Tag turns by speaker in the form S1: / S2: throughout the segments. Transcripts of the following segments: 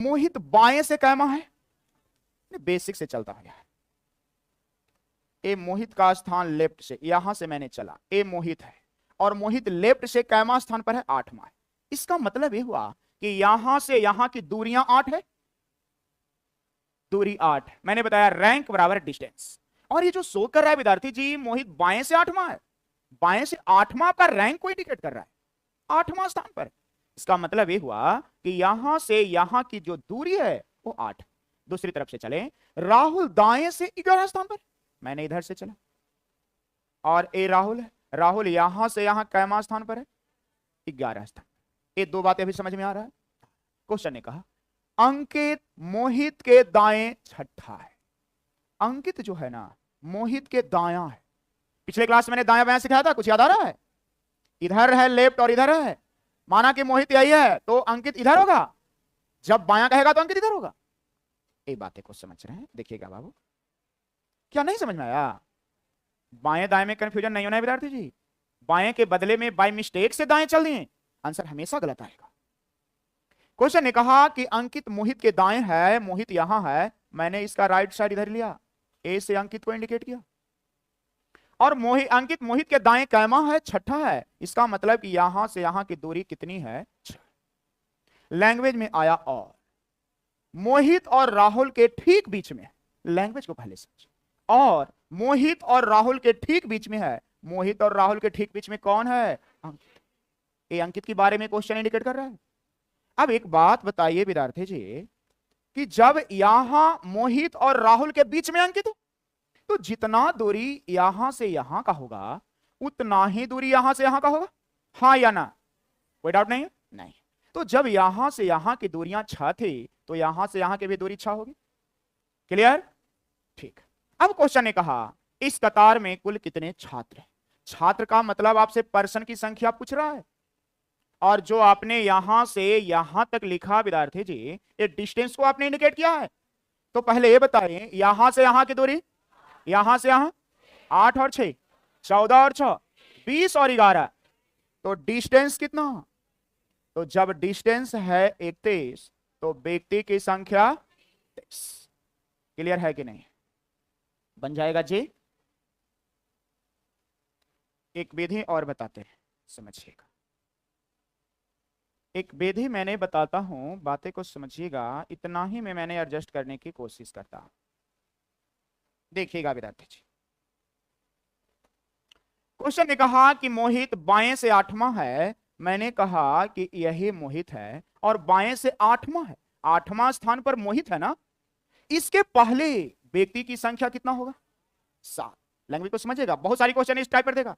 S1: मोहित बाएं से कैमा है, बेसिक से चलता है। ए मोहित का स्थान लेफ्ट से, यहां से मैंने चला, ए मोहित है और मोहित लेफ्ट से कैमा स्थान पर है, 8वां है। इसका मतलब यह हुआ कि यहां से यहां की दूरियां 8 है, दूरी 8। मैंने बताया रैंक बराबर डिस्टेंस। और ये जो शो कर रहा है विद्यार्थी जी, मोहित बाएं से 8वां है, बाएं से 8वां आपका रैंक को इंडिकेट कर रहा है, 8वां स्थान पर। इसका मतलब यह हुआ कि यहां से यहां की जो दूरी है वो 8। दूसरी तरफ से चले, राहुल दाएं से 11 स्थान पर, मैंने इधर से चला, और ए राहुल है, राहुल यहां से यहां कैमा स्थान पर है, 11 स्थान। ये दो बातें अभी समझ में आ रहा है। क्वेश्चन ने कहा अंकित मोहित के दाएं छठा है। अंकित जो है ना मोहित के दायां है। पिछले क्लास में मैंने दायां बायां सिखाया था, कुछ याद आ रहा है? इधर है लेफ्ट और इधर है। माना कि मोहित यही है तो अंकित इधर होगा, जब बायां कहेगा तो अंकित इधर होगा। ये बातें को समझ रहे हैं? देखिएगा बाबू, क्या नहीं समझ में आया? बाएं दाएं में कंफ्यूजन नहीं होना है विद्यार्थी जी। बाएं के बदले में बाय मिस्टेक से दाएं चल दिए, आंसर हमेशा गलत आएगा। क्वेश्चन ने कहा कि अंकित मोहित के दाएं है, मोहित यहां है, मैंने इसका राइट साइड इधर लिया, ए से अंकित को इंडिकेट किया, और अंकित मोहित के दाएं कैमा है, छठा है। इसका मतलब कि यहां से यहां की दूरी कितनी है? 6। लैंग्वेज में आया और मोहित और राहुल के ठीक बीच में, लैंग्वेज को पहले समझ, और मोहित और राहुल के ठीक बीच में है। मोहित और राहुल के ठीक बीच में कौन है? अंकित। ये अंकित के बारे में क्वेश्चन इंडिकेट कर रहा है। अब एक बात बताइए विद्यार्थी जी कि जब यहां मोहित और राहुल के बीच में अंकित हो, तो जितना दूरी यहां से यहां का होगा उतना ही दूरी यहां से यहां का होगा, हाँ या ना? कोई डाउट नहीं है? नहीं। तो जब यहां से यहां की दूरियां 6 थी तो यहां से यहां की भी दूरी 6 होगी। क्लियर? ठीक। अब क्वेश्चन ने कहा इस कतार में कुल कितने छात्र हैं? छात्र का मतलब आपसे पर्सन की संख्या पूछ रहा है। और जो आपने यहां से यहां तक लिखा विद्यार्थी जी, ये डिस्टेंस को आपने इंडिकेट किया है। तो पहले ये बताइए यहां से यहां की दूरी, यहां से यहां 8 और 6, 14 और 6, 20 और 11, तो डिस्टेंस कितना? तो जब डिस्टेंस है 31 तो व्यक्ति की संख्या 23। क्लियर है कि नहीं? बन जाएगा जी। एक विधि और बताते हैं, समझिएगा। एक विधि मैंने बताता हूं, बातें को समझिएगा, इतना ही में मैंने एडजस्ट करने की कोशिश करता हूं। देखिएगा विद्यार्थी जी, क्वेश्चन ने कहा कि मोहित बाएं से 8वां है, मैंने कहा कि यही मोहित है और बाएं से 8वां है, 8वां स्थान पर मोहित है ना, इसके पहले व्यक्ति की संख्या कितना होगा? 7। लैंग्वेज को समझिएगा, बहुत सारी क्वेश्चन इस टाइप पर देगा।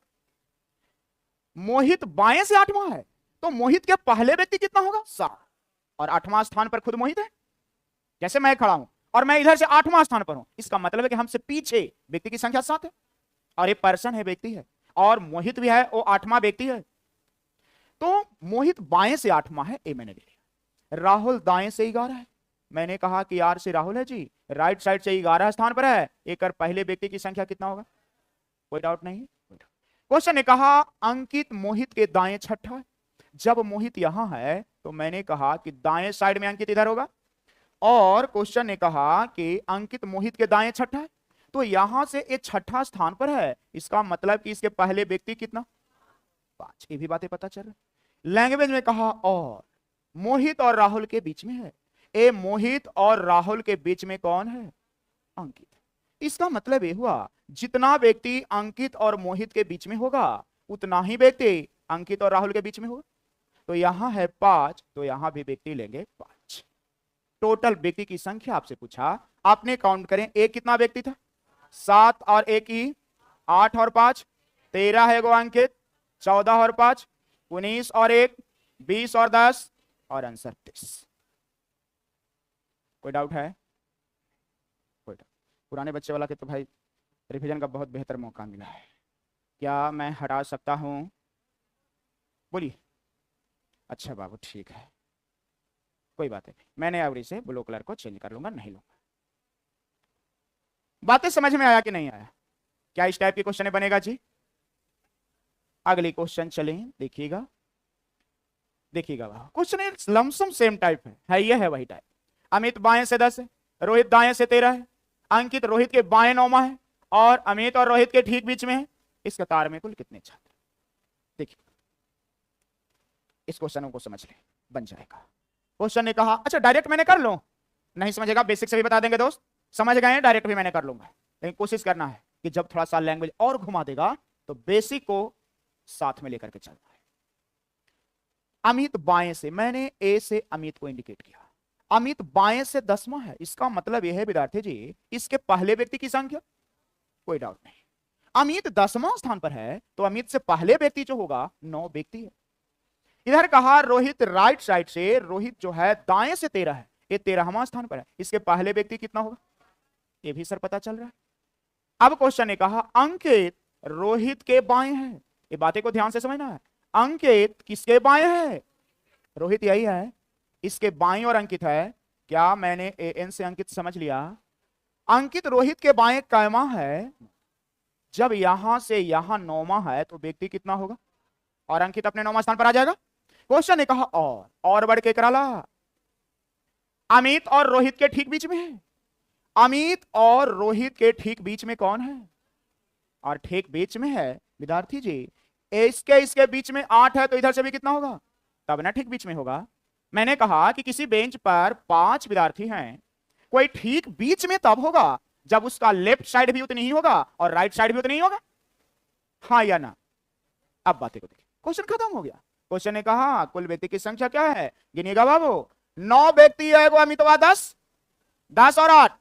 S1: मोहित बाएं से 8वां है तो मोहित के पहले व्यक्ति कितना होगा? 7। और 8वां स्थान पर खुद मोहित है, जैसे मैं खड़ा हूं और मैं इधर से 8वां स्थान पर हूं, इसका मतलब है कि हमसे पीछे व्यक्ति की संख्या 7 है, और ये पर्सन है, व्यक्ति है, और मोहित भी है, वो 8वां व्यक्ति है। तो मोहित बाएं से 8वां है, ए मैंने ले लिया। राहुल दाएं से 11 है, मैंने कहा कि यार से राहुल है जी, राइट साइड से 11 स्थान पर है, एक पहले व्यक्ति की संख्या कितना होगा? कोई डाउट नहीं है? क्वेश्चन ने कहा अंकित मोहित के दाएं छठा है। जब मोहित यहां है तो मैंने कहा कि दाएं साइड में अंकित इधर होगा, और क्वेश्चन ने कहा कि अंकित मोहित के दाएं छठा है, तो यहां से ये छठा स्थान पर है, इसका मतलब कि इसके पहले व्यक्ति कितना? 5। ये भी बातें पता चल रही। लैंग्वेज में कहा और मोहित और राहुल के बीच में है, ए मोहित और राहुल के बीच में कौन है? अंकित। इसका मतलब यह हुआ जितना व्यक्ति अंकित और मोहित के बीच में होगा उतना ही व्यक्ति अंकित और राहुल के बीच में होगा। तो यहां है 5, तो यहां भी व्यक्ति लेंगे 5। टोटल व्यक्ति की संख्या आपसे पूछा, आपने काउंट करें, एक कितना व्यक्ति था? 7 और 1 ही 8 और 5 13 है गो अंकित, 14 और 5 19 और 1 20 और 10 और आंसर 30। कोई डाउट है? कोई डाउट? पुराने बच्चे वाला के तो भाई रिवीजन का बहुत बेहतर मौका मिला है। क्या मैं हटा सकता हूं? बोलिए। अच्छा बाबू ठीक है, कोई बात नहीं, मैंने अवरी से ब्लू कलर को चेंज कर लूंगा, नहीं लूंगा। बातें समझ में आया कि नहीं आया? क्या इस टाइप की क्वेश्चन बनेगा जी? अगली क्वेश्चन चलें, देखिएगा। देखिएगा क्वेश्चन लमसम सेम टाइप है ये है वही टाइप। अमित बाएं से 10 है, रोहित दाएं से 13 है, अंकित रोहित के बाएं 9वां है और अमित और रोहित के ठीक बीच में है। इस कतार में कुल कितने छात्र? देखिए इस क्वेश्चन को समझ ले, बन जाएगा। क्वेश्चन ने कहा अच्छा डायरेक्ट मैंने कर लो, नहीं समझेगा बेसिक से भी बता देंगे दोस्त, समझ गए डायरेक्ट भी मैंने कर लूंगा, लेकिन कोशिश करना है कि जब थोड़ा सा लैंग्वेज और घुमा देगा तो बेसिक को साथ में लेकर के चलना है। अमित बाएं से, मैंने ए से अमित को इंडिकेट किया, अमित बाएं से 10वां है, इसका मतलब यह है विद्यार्थी जी इसके पहले व्यक्ति की संख्या, कोई डाउट नहीं। अमित 10वां स्थान पर है तो अमित से पहले व्यक्ति जो होगा 9 व्यक्ति है। इधर कहा रोहित राइट साइड से, रोहित जो है दाएं से 13 है, ये 13वां स्थान पर है, इसके पहले व्यक्ति कितना होगा? ये भी सर पता चल रहा है। अब क्वेश्चन ने कहा अंकित रोहित के बाएं है, ये बातें को ध्यान से समझना है। अंकित किसके बाएं है? रोहित यही है, इसके बाएं और अंकित है। क्या मैंने एन से अंकित समझ लिया? अंकित रोहित के बाएं कैमा है, जब यहां से यहां 9वां है तो व्यक्ति कितना होगा? और अंकित अपने 9वां स्थान पर आ जाएगा। क्वेश्चन ने कहा और बढ़ के कराला, अमित और रोहित के ठीक बीच में है, अमित और रोहित के ठीक बीच में कौन है? और ठीक बीच में है विद्यार्थी जी इसके बीच में 8 है, तो इधर से भी कितना होगा? तब ना ठीक बीच में होगा। मैंने कहा कि किसी बेंच पर 5 विद्यार्थी हैं, कोई ठीक बीच में तब होगा जब उसका लेफ्ट साइड भी उतनी ही होगा और राइट साइड भी उतनी ही होगा, हाँ या ना? अब बातें को देखिए, क्वेश्चन खत्म हो गया। क्वेश्चन ने कहा कुल व्यक्ति की संख्या क्या है? गिनिएगा बाबू, 9 व्यक्ति है, वो अमितवा 10, 10 और 8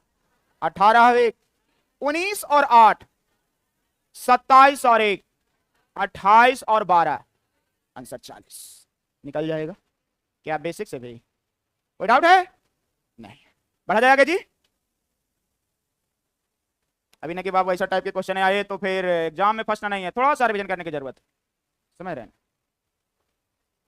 S1: 18, 19 और 8 27 और 1 28 और 12 आंसर 40 निकल जाएगा। क्या बेसिक से भी कोई डाउट है? नहीं, बढ़ा जाएगा जी। अभी ना कि बाबू ऐसा टाइप के क्वेश्चन आए तो फिर एग्जाम में फंसना नहीं है, थोड़ा सा रिवीजन करने की जरूरत है, समझ रहे हैं?